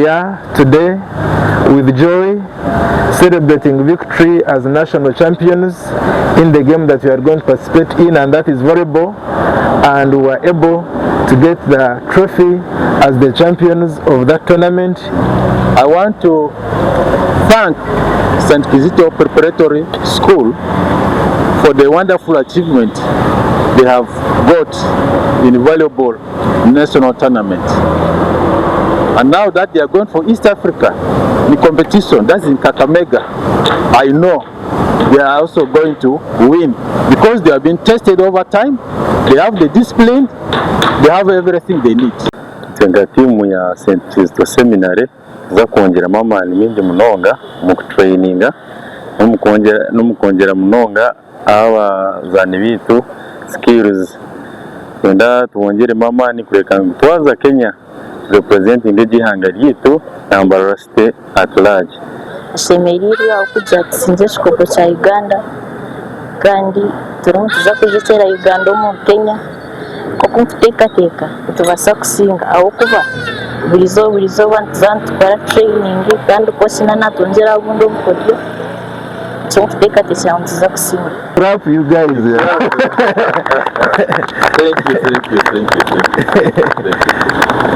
we are today with joy, celebrating victory as national champions in the game that we are going to participate in, and that is volleyball, and we were able to get the trophy as the champions of that tournament. I want to thank St. Kizito Preparatory School for the wonderful achievement they have got in volleyball national tournament. And now that they are going for East Africa in competition, that's in Kakamega, I know they are also going to win because they have been tested over time, they have the discipline, they have everything they need. Tenga timu ya St. Kizito Seminary za kongera amani mingi munonga mu traininga no kongera munonga abazani bitu skills twenda tuwongere amani kureka twaza Kenya representing Ageihangwe yitu na Mbarara City at large. Shemeriri okuja tsinze shikopo cha Uganda kandi turimo tuza kujetera Uganda mu Kenya ko teka tubasa kusinga aho kuba burizo bantu para training kandi ko sinana tongera bundo mukodyo cyo teka tuza kusinga. Proud you guys. Thank you.